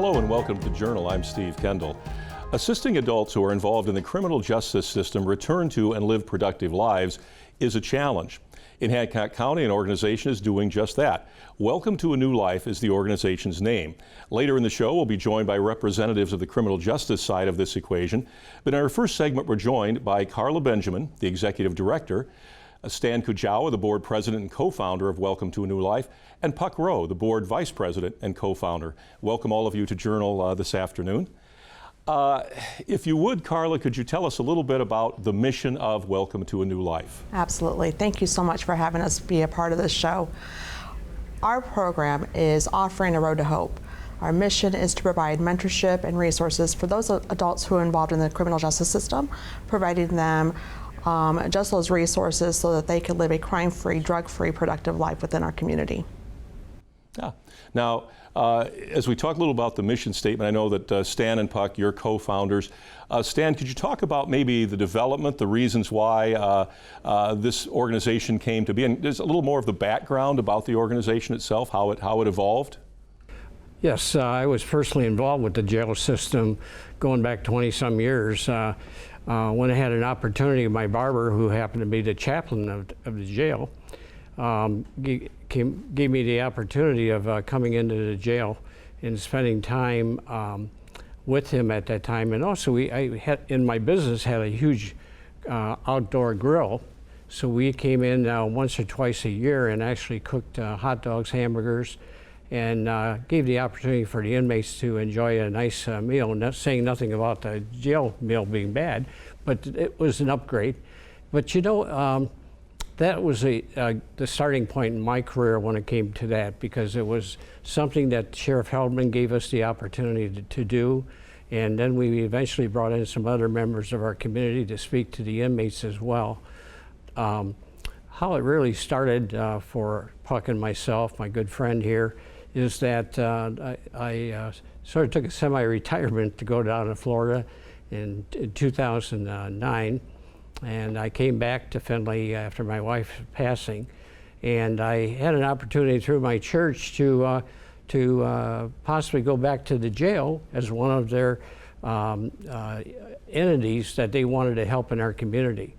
Hello and welcome to the Journal. I'm Steve Kendall. Assisting adults who are involved in the criminal justice system return to and live productive lives is a challenge. In Hancock County, an organization is doing just that. Welcome to a New Life is the organization's name. Later in the show, we'll be joined by representatives of the criminal justice side of this equation. But in our first segment, we're joined by Carla Benjamin, the executive director, Stan Kujawa, the board president and co-founder of Welcome to a New Life, and Puck Rowe, the board vice president and co-founder. Welcome all of you to Journal this afternoon. If you would, Carla, could you tell us a little bit about the mission of Welcome to a New Life? Absolutely. Thank you so much for having us be a part of this show. Our program is offering a road to hope. Our mission is to provide mentorship and resources for those adults who are involved in the criminal justice system, providing them just those resources so that they can live a crime-free, drug-free, productive life within our community. Yeah. Now, as we talk a little about the mission statement, I know that Stan and Puck, you're co-founders. Stan, could you talk about maybe the development, the reasons why this organization came to be, and there's a little more of the background about the organization itself, how it evolved? Yes, I was personally involved with the jail system going back 20-some years. When I had an opportunity, my barber, who happened to be the chaplain of the jail, gave me the opportunity of coming into the jail and spending time with him at that time. And also, I had, in my business, had a huge outdoor grill. So we came in once or twice a year and actually cooked hot dogs, hamburgers, and gave the opportunity for the inmates to enjoy a nice meal, not saying nothing about the jail meal being bad, but it was an upgrade. But you know, that was the starting point in my career when it came to that, because it was something that Sheriff Heldman gave us the opportunity to do, and then we eventually brought in some other members of our community to speak to the inmates as well. How it really started for Puck and myself, my good friend here, is that I sort of took a semi-retirement to go down to Florida in 2009, and I came back to Findlay after my wife's passing, and I had an opportunity through my church to possibly go back to the jail as one of their entities that they wanted to help in our community.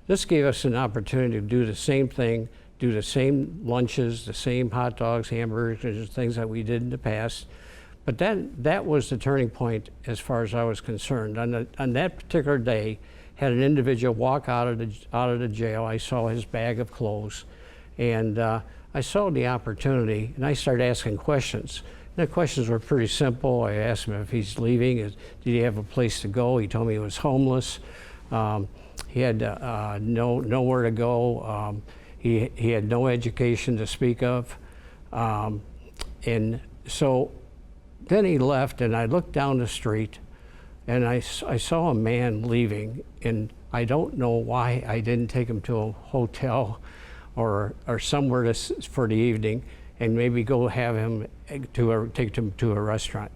This gave us an opportunity to do the same thing, do the same lunches, the same hot dogs, hamburgers, things that we did in the past. But that was the turning point as far as I was concerned. On that particular day, had an individual walk out of the jail. I saw his bag of clothes, and I saw the opportunity, and I started asking questions. And the questions were pretty simple. I asked him if he's leaving, did he have a place to go? He told me he was homeless. He had nowhere to go. He had no education to speak of. And so then he left, and I looked down the street, and I saw a man leaving, and I don't know why I didn't take him to a hotel or somewhere for the evening and maybe go have him take him to a restaurant.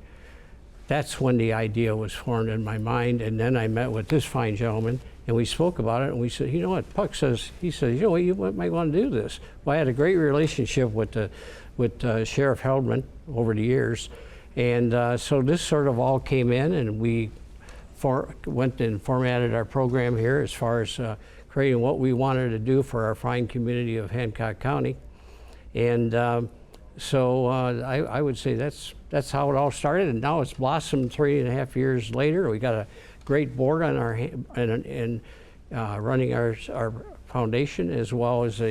That's when the idea was formed in my mind, and then I met with this fine gentleman, and we spoke about it, and we said, you know what, Puck says, he says, you know what, you might want to do this. Well, I had a great relationship with Sheriff Heldman over the years, and so this sort of all came in, and we went and formatted our program here as far as creating what we wanted to do for our fine community of Hancock County. And so I would say that's how it all started, and now it's blossomed 3.5 years later. We got a great board on our and running our foundation, as well as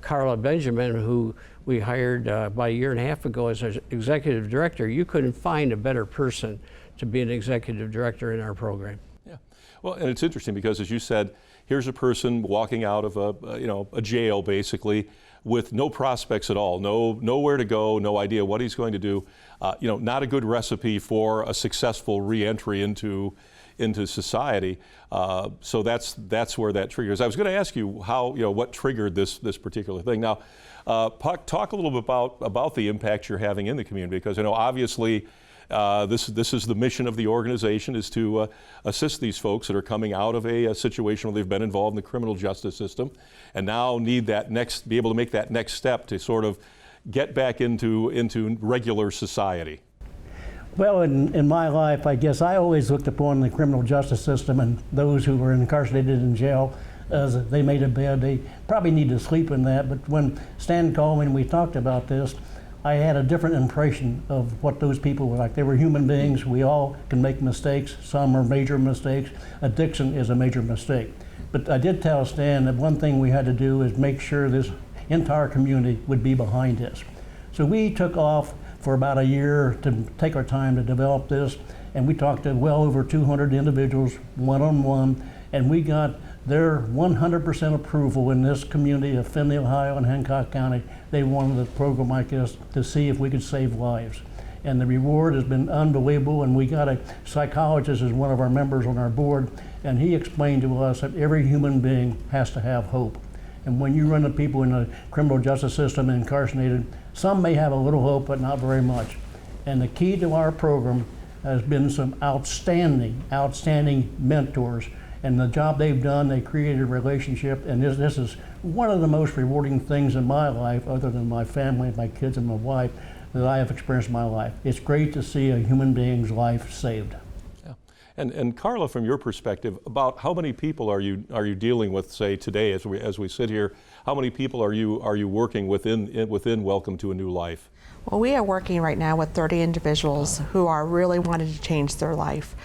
Carla Benjamin, who we hired about 1.5 years ago as our executive director. You couldn't find a better person to be an executive director in our program. Yeah, well, and it's interesting because, as you said, here's a person walking out of a jail basically with no prospects at all, nowhere to go, no idea what he's going to do. Not a good recipe for a successful re-entry into society. So that's where that triggers. I was going to ask you how, what triggered this particular thing. Now, Puck, talk a little bit about the impact you're having in the community, because obviously this is the mission of the organization, is to assist these folks that are coming out of a situation where they've been involved in the criminal justice system and now need be able to make that next step to sort of get back into regular society. Well, in my life, I guess I always looked upon the criminal justice system and those who were incarcerated in jail as they made a bed. They probably need to sleep in that. But when Stan called me and we talked about this, I had a different impression of what those people were like. They were human beings. We all can make mistakes. Some are major mistakes. Addiction is a major mistake. But I did tell Stan that one thing we had to do is make sure this entire community would be behind this. So we took off for about a year to take our time to develop this, and we talked to well over 200 individuals one-on-one, and we got their 100% approval in this community of Findlay, Ohio and Hancock County. They wanted a program like this to see if we could save lives. And the reward has been unbelievable, and we got a psychologist as one of our members on our board, and he explained to us that every human being has to have hope. And when you run into people in the criminal justice system incarcerated, some may have a little hope, but not very much. And the key to our program has been some outstanding mentors. And the job they've done, they created a relationship, and this is one of the most rewarding things in my life, other than my family, my kids, and my wife, that I have experienced in my life. It's great to see a human being's life saved. Yeah. And Carla, from your perspective, about how many people are you dealing with, say, today as we sit here? How many people are you working within Welcome to a New Life? Well, we are working right now with 30 individuals who are really wanting to change their life,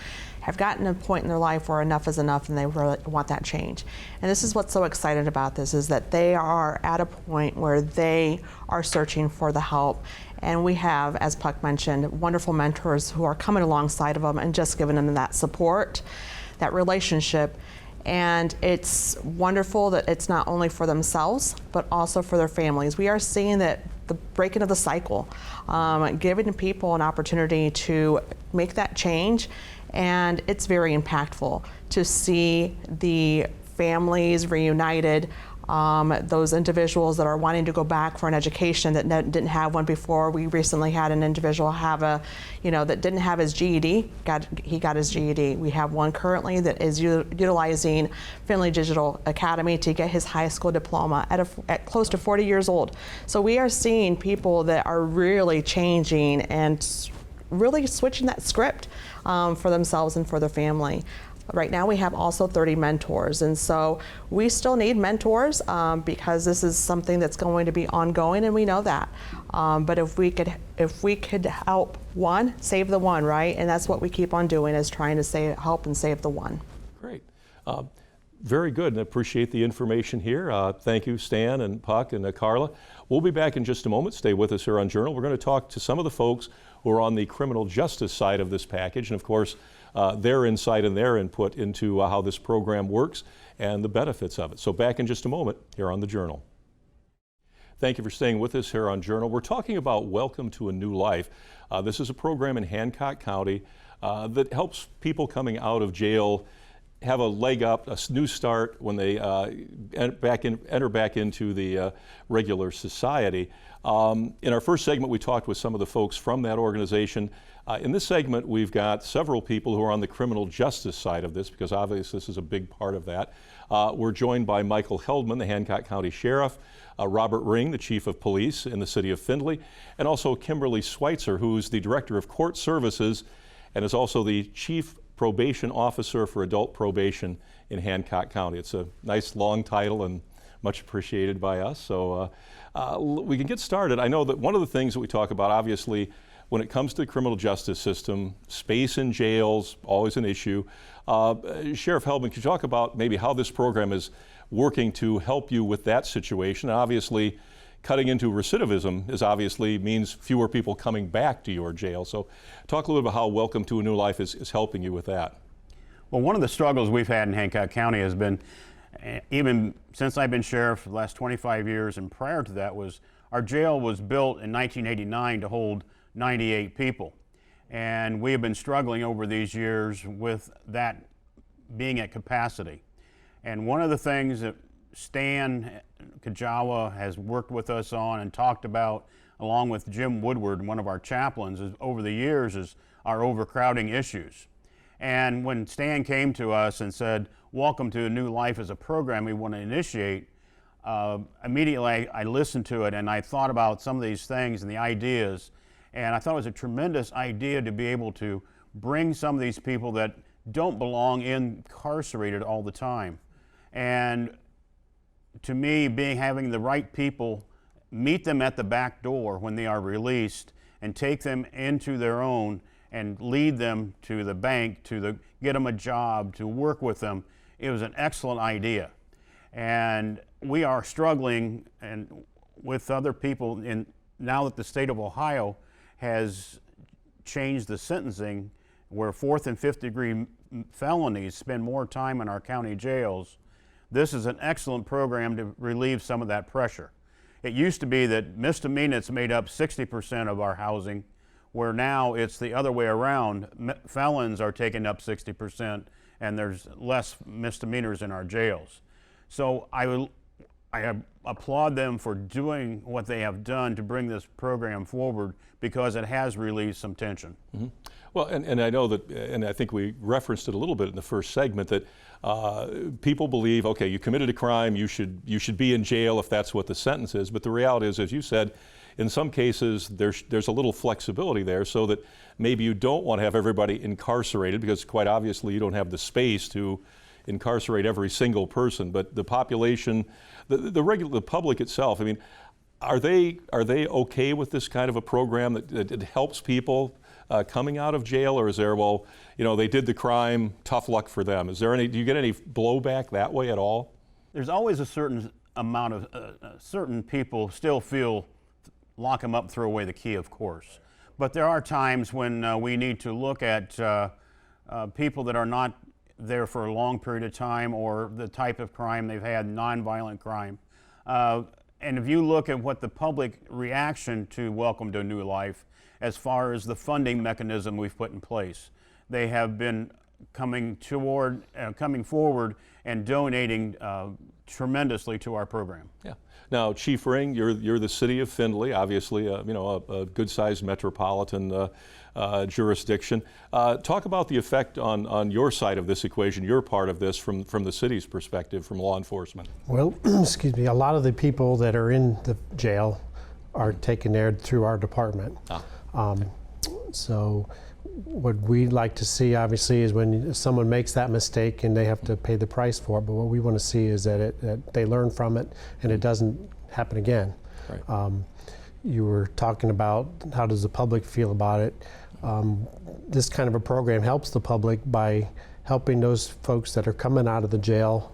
have gotten to a point in their life where enough is enough and they really want that change. And this is what's so exciting about this, is that they are at a point where they are searching for the help. And we have, as Puck mentioned, wonderful mentors who are coming alongside of them and just giving them that support, that relationship. And it's wonderful that it's not only for themselves, but also for their families. We are seeing that the breaking of the cycle, giving people an opportunity to make that change. And it's very impactful to see the families reunited, those individuals that are wanting to go back for an education that didn't have one before. We recently had an individual have that didn't have his GED, he got his GED. We have one currently that is utilizing Findlay Digital Academy to get his high school diploma at close to 40 years old. So we are seeing people that are really changing and really switching that script for themselves and for their family. Right now we have also 30 mentors, and so we still need mentors because this is something that's going to be ongoing, and we know that. But if we could help one, save the one, right? And that's what we keep on doing, is trying to help and save the one. Great. Very good, and appreciate the information here. Thank you, Stan and Puck and Carla. We'll be back in just a moment. Stay with us here on Journal. We're going to talk to some of the folks who are on the criminal justice side of this package, and of course, their insight and their input into how this program works and the benefits of it. So back in just a moment here on the Journal. Thank you for staying with us here on Journal. We're talking about Welcome to a New Life. This is a program in Hancock County that helps people coming out of jail have a leg up, a new start when they enter back into the regular society. In our first segment, we talked with some of the folks from that organization. In this segment, we've got several people who are on the criminal justice side of this, because obviously this is a big part of that. We're joined by Michael Heldman, the Hancock County Sheriff, Robert Ring, the Chief of Police in the city of Findlay, and also Kimberly Schweitzer, who's the Director of Court Services and is also the Chief Probation Officer for Adult Probation in Hancock County. It's a nice long title and much appreciated by us. So we can get started. I know that one of the things that we talk about, obviously, when it comes to the criminal justice system, space in jails, always an issue. Sheriff Heldman, could you talk about maybe how this program is working to help you with that situation? And obviously, cutting into recidivism means fewer people coming back to your jail. So talk a little bit about how Welcome to a New Life is helping you with that. Well, one of the struggles we've had in Hancock County has been, even since I've been sheriff for the last 25 years, and prior to that, was our jail was built in 1989 to hold 98 people. And we have been struggling over these years with that being at capacity. And one of the things that Stan Kajawa has worked with us on and talked about, along with Jim Woodward, one of our chaplains, over the years, is our overcrowding issues. And when Stan came to us and said, Welcome to a New Life is a program we want to initiate, immediately I listened to it and I thought about some of these things and the ideas. And I thought it was a tremendous idea to be able to bring some of these people that don't belong incarcerated all the time. And to me, having the right people meet them at the back door when they are released and take them into their own and lead them to the bank, get them a job, to work with them, it was an excellent idea. And we are struggling with other people now that the state of Ohio has changed the sentencing, where 4th and 5th degree felonies spend more time in our county jails. This is an excellent program to relieve some of that pressure. It used to be that misdemeanors made up 60% of our housing, where now it's the other way around. Felons are taking up 60%, and there's less misdemeanors in our jails. So I applaud them for doing what they have done to bring this program forward, because it has relieved some tension. Mm-hmm. Well, and I know that, and I think we referenced it a little bit in the first segment, that people believe, okay, you committed a crime, you should be in jail if that's what the sentence is. But the reality is, as you said, in some cases there's a little flexibility there, so that maybe you don't want to have everybody incarcerated, because quite obviously you don't have the space to incarcerate every single person. But the population, the public itself, I mean, are they okay with this kind of a program that it helps people coming out of jail, or is there, well, you know, they did the crime, tough luck for them? Is there do you get any blowback that way at all? There's always a certain amount of, certain people still feel lock them up, throw away the key, of course. But there are times when we need to look at people that are not there for a long period of time, or the type of crime they've had, nonviolent crime. And if you look at what the public reaction to Welcome to a New Life, as far as the funding mechanism we've put in place, they have been coming forward and donating tremendously to our program. Yeah. Now, Chief Ring, you're the city of Findlay, obviously, a good-sized metropolitan jurisdiction. Talk about the effect on your side of this equation, your part of this, from the city's perspective, from law enforcement. Well, excuse me, a lot of the people that are in the jail are taken there through our department. So what we'd like to see, obviously, is when someone makes that mistake and they have to pay the price for it. But what we want to see is that they learn from it and it doesn't happen again. Right. You were talking about how does the public feel about it. This kind of a program helps the public by helping those folks that are coming out of the jail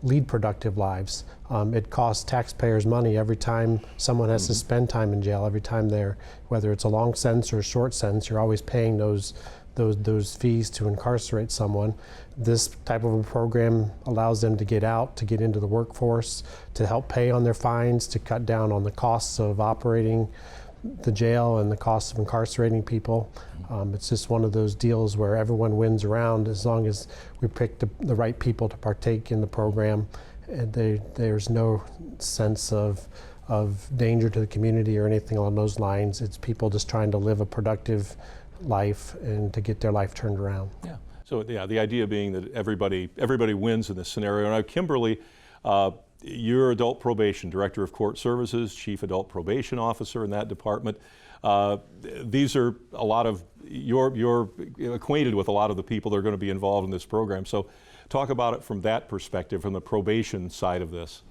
lead productive lives. It costs taxpayers money every time someone has to spend time in jail. Every time whether it's a long sentence or a short sentence, you're always paying those fees to incarcerate someone. This type of a program allows them to get out, to get into the workforce, to help pay on their fines, to cut down on the costs of operating the jail and the costs of incarcerating people. It's just one of those deals where everyone wins around, as long as we pick the right people to partake in the program. And there's no sense of danger to the community or anything along those lines. It's people just trying to live a productive life and to get their life turned around. Yeah. So yeah, the idea being that everybody wins in this scenario. Now, Kimberly, you're adult probation, director of court services, chief adult probation officer in that department. These are a lot of you're acquainted with a lot of the people that are going to be involved in this program. So, talk about it from that perspective, from the probation side of this.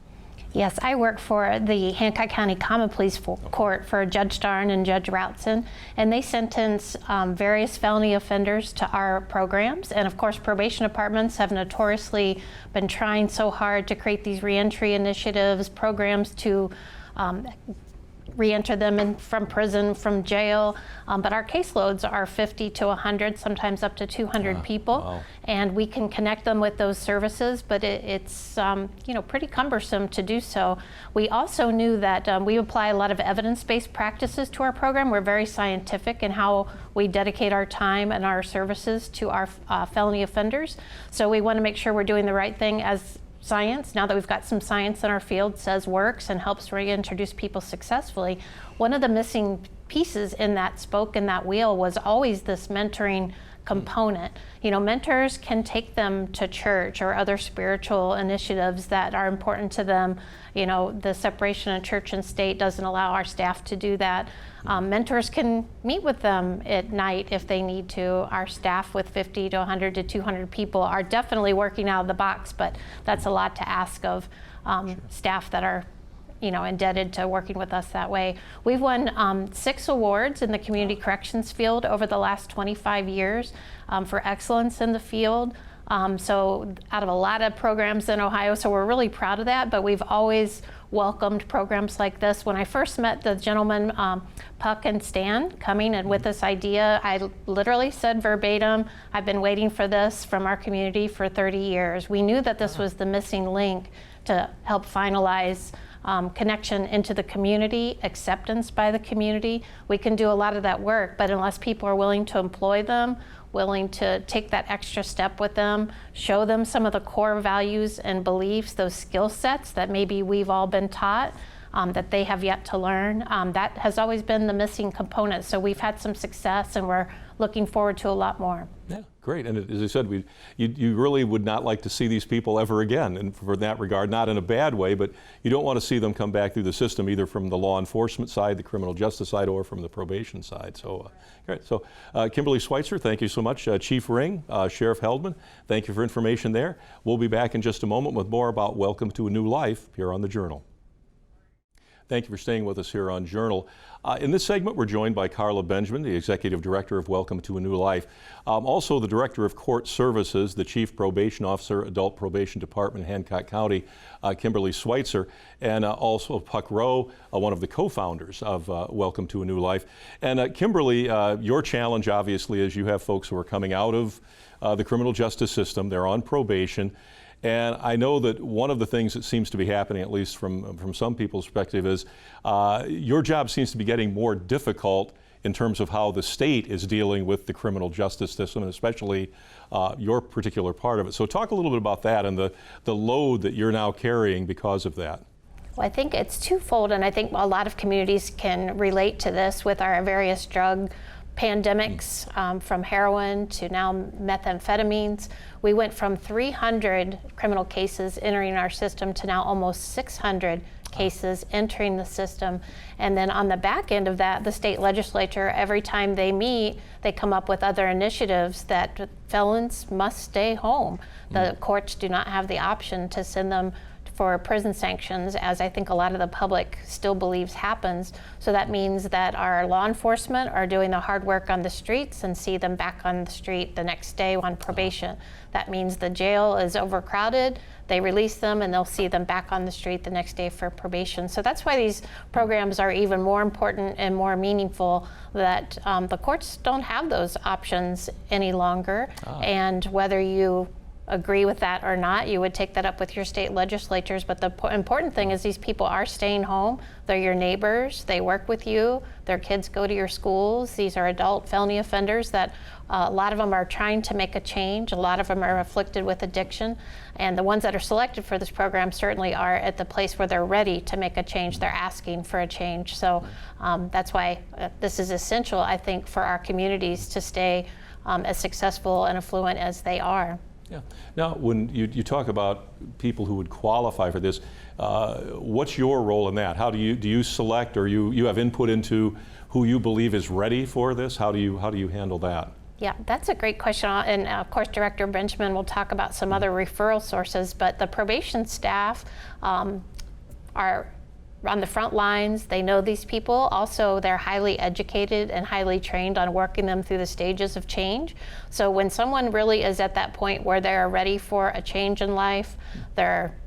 Yes, I work for the Hancock County Common Pleas Court for Judge Starn and Judge Routson, and they sentence various felony offenders to our programs. And of course, probation departments have notoriously been trying so hard to create these reentry initiatives, programs to re-enter them from prison, from jail, but our caseloads are 50 to 100, sometimes up to 200 people. Wow. And we can connect them with those services, but it's pretty cumbersome to do so. We also knew that we apply a lot of evidence-based practices to our program. We're very scientific in how we dedicate our time and our services to our felony offenders. So we want to make sure we're doing the right thing as science, now that we've got some science in our field, says works and helps reintroduce people successfully. One of the missing pieces in that spoke in that wheel was always this mentoring component. You know, mentors can take them to church or other spiritual initiatives that are important to them. You know, the separation of church and state doesn't allow our staff to do that. Mentors can meet with them at night if they need to. Our staff with 50 to 100 to 200 people are definitely working out of the box, but that's a lot to ask of staff that are, you know, indebted to working with us that way. We've won 6 awards in the community corrections field over the last 25 years for excellence in the field. So out of a lot of programs in Ohio, so we're really proud of that, but we've always welcomed programs like this. When I first met the gentlemen, Puck and Stan, coming and with this idea, I literally said verbatim, I've been waiting for this from our community for 30 years. We knew that this was the missing link to help finalize connection into the community, acceptance by the community. We can do a lot of that work, but unless people are willing to employ them, willing to take that extra step with them, show them some of the core values and beliefs, those skill sets that maybe we've all been taught, that they have yet to learn. That has always been the missing component. So we've had some success, and we're looking forward to a lot more. Yeah, great. And as I said, you really would not like to see these people ever again, and for that regard, not in a bad way, but you don't want to see them come back through the system, either from the law enforcement side, the criminal justice side, or from the probation side. So, great. So, Kimberly Schweitzer, thank you so much. Chief Ring, Sheriff Heldman, thank you for information there. We'll be back in just a moment with more about Welcome to a New Life here on the Journal. Thank you for staying with us here on Journal. In this segment, we're joined by Carla Benjamin, the Executive Director of Welcome to a New Life. Also the Director of Court Services, the Chief Probation Officer, Adult Probation Department, Hancock County, Kimberly Schweitzer, and also Puck Rowe, one of the co-founders of Welcome to a New Life. And Kimberly, your challenge obviously is you have folks who are coming out of the criminal justice system, they're on probation. And I know that one of the things that seems to be happening, at least from some people's perspective, is your job seems to be getting more difficult in terms of how the state is dealing with the criminal justice system, and especially your particular part of it. So talk a little bit about that and the load that you're now carrying because of that. Well, I think it's twofold, and I think a lot of communities can relate to this with our various drug pandemics, from heroin to now methamphetamines. We went from 300 criminal cases entering our system to now almost 600 cases entering the system. And then on the back end of that, the state legislature, every time they meet, they come up with other initiatives that felons must stay home. The courts do not have the option to send them for prison sanctions, as I think a lot of the public still believes happens. So that means that our law enforcement are doing the hard work on the streets and see them back on the street the next day on probation. That means the jail is overcrowded, they release them and they'll see them back on the street the next day for probation. So that's why these programs are even more important and more meaningful, that the courts don't have those options any longer. And whether you agree with that or not, you would take that up with your state legislatures. But the important thing is these people are staying home. They're your neighbors. They work with you. Their kids go to your schools. These are adult felony offenders that a lot of them are trying to make a change. A lot of them are afflicted with addiction. And the ones that are selected for this program certainly are at the place where they're ready to make a change. They're asking for a change. So that's why this is essential, I think, for our communities to stay as successful and affluent as they are. Yeah. Now, when you talk about people who would qualify for this, what's your role in that? How do you select, or you have input into who you believe is ready for this? How do you handle that? Yeah, that's a great question. And of course, Director Benjamin will talk about some other referral sources, but the probation staff are on the front lines. They know these people. Also, they're highly educated and highly trained on working them through the stages of change. So when someone really is at that point where they're ready for a change in life, they're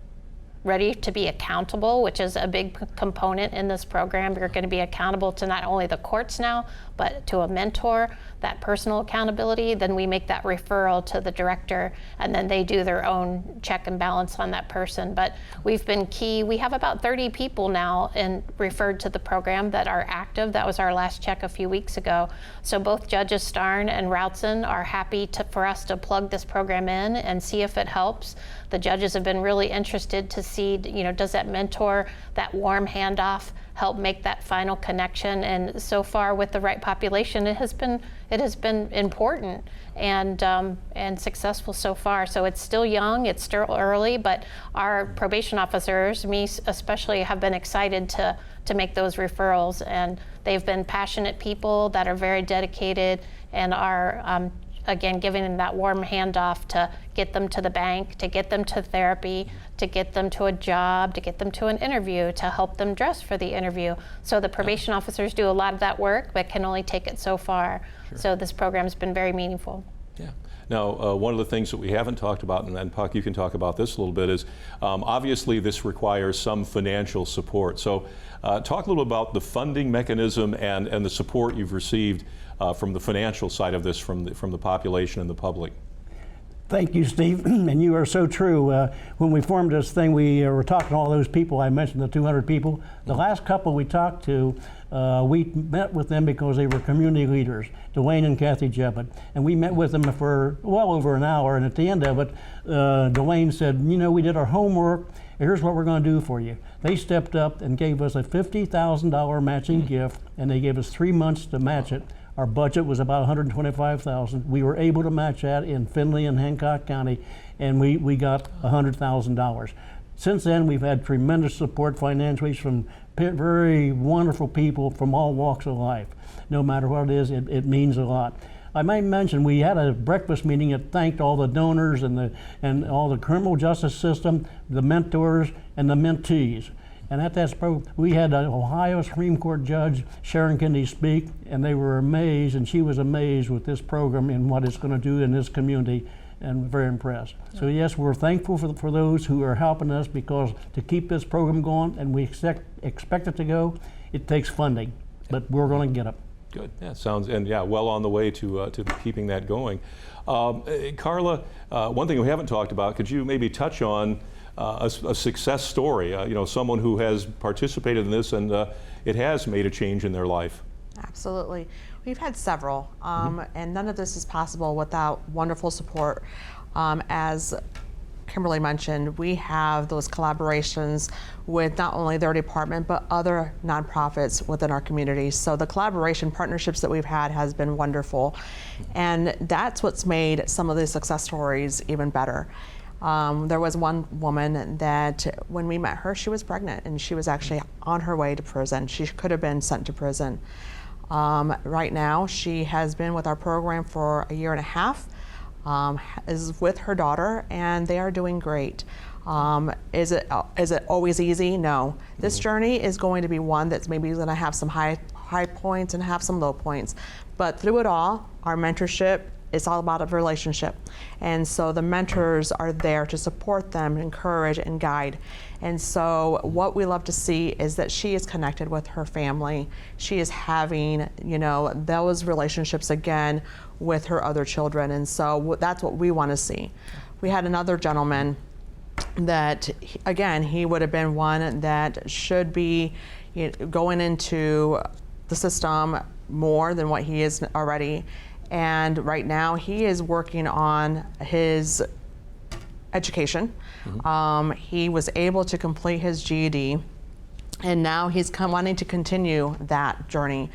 ready to be accountable, which is a big component in this program. You're going to be accountable to not only the courts now, but to a mentor, that personal accountability. Then we make that referral to the director, and then they do their own check and balance on that person. But we've been key. We have about 30 people now referred to the program that are active. That was our last check a few weeks ago. So both Judges Starn and Routson are happy for us to plug this program in and see if it helps. The judges have been really interested to see, does that mentor, that warm handoff help make that final connection. And so far, with the right population, it has been important and successful so far. So it's still young, it's still early, but our probation officers, me especially, have been excited to make those referrals, and they've been passionate people that are very dedicated and are again, giving them that warm handoff to get them to the bank, to get them to therapy, to get them to a job, to get them to an interview, to help them dress for the interview. So the probation officers do a lot of that work, but can only take it so far. Sure. So this program's been very meaningful. Yeah. Now, one of the things that we haven't talked about, and Puck, you can talk about this a little bit, is obviously this requires some financial support. So talk a little about the funding mechanism and the support you've received from the financial side of this from the population and the public. Thank you, Steve, and you are so true. When we formed this thing, we were talking to all those people. I mentioned the 200 people. The last couple we talked to, we met with them because they were community leaders, Dwayne and Kathy Jeppett. And we met with them for well over an hour, and at the end of it, Dwayne said, you know, we did our homework, here's what we're going to do for you. They stepped up and gave us a $50,000 matching gift, and they gave us 3 months to match it. Our budget was about $125,000. We were able to match that in Findlay and Hancock County, and we got $100,000. Since then, we've had tremendous support financially from very wonderful people from all walks of life. No matter what it is, it means a lot. I might mention we had a breakfast meeting that thanked all the donors and all the criminal justice system, the mentors, and the mentees. And at that program, we had an Ohio Supreme Court Judge, Sharon Kennedy, speak, and they were amazed, and she was amazed with this program and what it's going to do in this community, and very impressed. So yes, we're thankful for those who are helping us, because to keep this program going, and we expect it to go, it takes funding, but we're going to get it. Good. Yeah, sounds, and yeah, well on the way to keeping that going. Carla, one thing we haven't talked about, could you maybe touch on a success story, you know, someone who has participated in this and it has made a change in their life? Absolutely. We've had several, and none of this is possible without wonderful support. As Kimberly mentioned, we have those collaborations with not only their department, but other nonprofits within our community. So the collaboration partnerships that we've had has been wonderful. And that's what's made some of these success stories even better. There was one woman that when we met her, she was pregnant and she was actually on her way to prison. She could have been sent to prison. Right now, she has been with our program for a year and a half, is with her daughter, and they are doing great. Is it always easy? No. This journey is going to be one that's maybe going to have some high points and have some low points. But through it all, our mentorship, it's all about a relationship. And so the mentors are there to support them, encourage, and guide. And so what we love to see is that she is connected with her family. She is having, you know, those relationships again with her other children. And so that's what we want to see. We had another gentleman that, again, he would have been one that should be, you know, going into the system more than what he is already. And right now he is working on his education. He was able to complete his GED, and now he's wanting to continue that journey.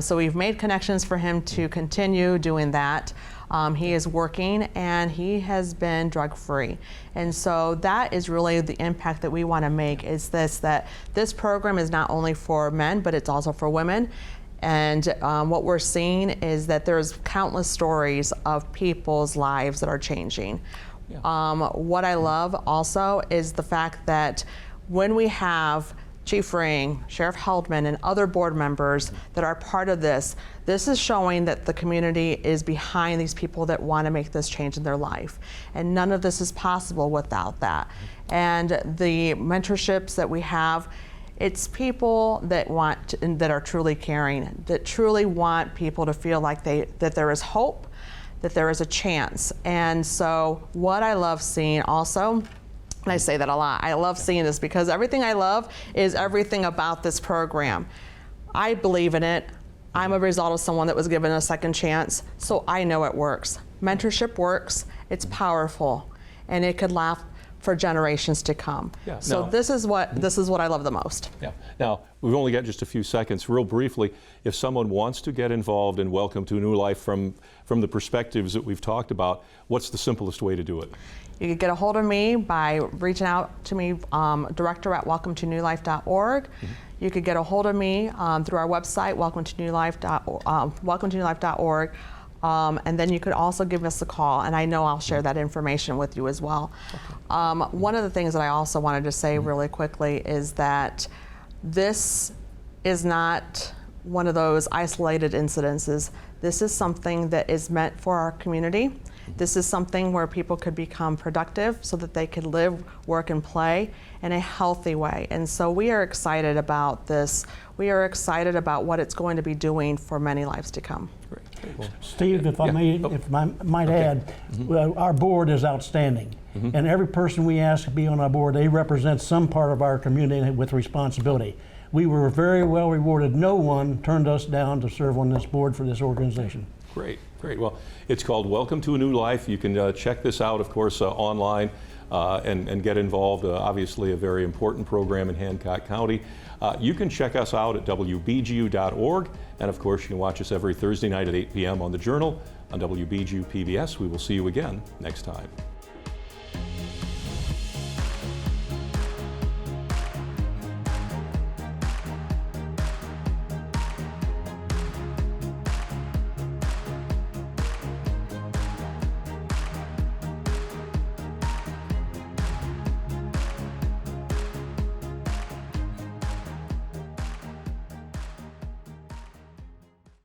So we've made connections for him to continue doing that. He is working, and he has been drug-free. And so that is really the impact that we want to make, is that this program is not only for men, but it's also for women. And what we're seeing is that there's countless stories of people's lives that are changing. Yeah. What I love also is the fact that when we have Chief Ring, Sheriff Heldman, and other board members that are part of this, this is showing that the community is behind these people that want to make this change in their life. And none of this is possible without that. And the mentorships that we have, it's people that want, that are truly caring, that truly want people to feel like that there is hope, that there is a chance. And so what I love seeing also, and I say that a lot, I love seeing this because everything I love is everything about this program. I believe in it. I'm a result of someone that was given a second chance, so I know it works. Mentorship works, it's powerful, and it could last for generations to come. Yeah, So now- this is what I love the most. Yeah. Now, we've only got just a few seconds. Real briefly, if someone wants to get involved in Welcome to a New Life from the perspectives that we've talked about, what's the simplest way to do it? You can get a hold of me by reaching out to me, director at welcometonewlife.org. You could get a hold of me through our website, welcometonewlife.org. And then you could also give us a call, and I know I'll share that information with you as well. One of the things that I also wanted to say really quickly is that this is not one of those isolated incidences. This is something that is meant for our community. This is something where people could become productive so that they could live, work, and play in a healthy way. And so we are excited about this. We are excited about what it's going to be doing for many lives to come. Great. Well, Steve, if I might add, well, our board is outstanding. And every person we ask to be on our board, they represent some part of our community with responsibility. We were very well rewarded. No one turned us down to serve on this board for this organization. Great, great. Well, it's called Welcome to a New Life. You can check this out, of course, online and get involved. Obviously, a very important program in Hancock County. You can check us out at WBGU.org. And of course, you can watch us every Thursday night at 8 p.m. on The Journal on WBGU PBS. We will see you again next time.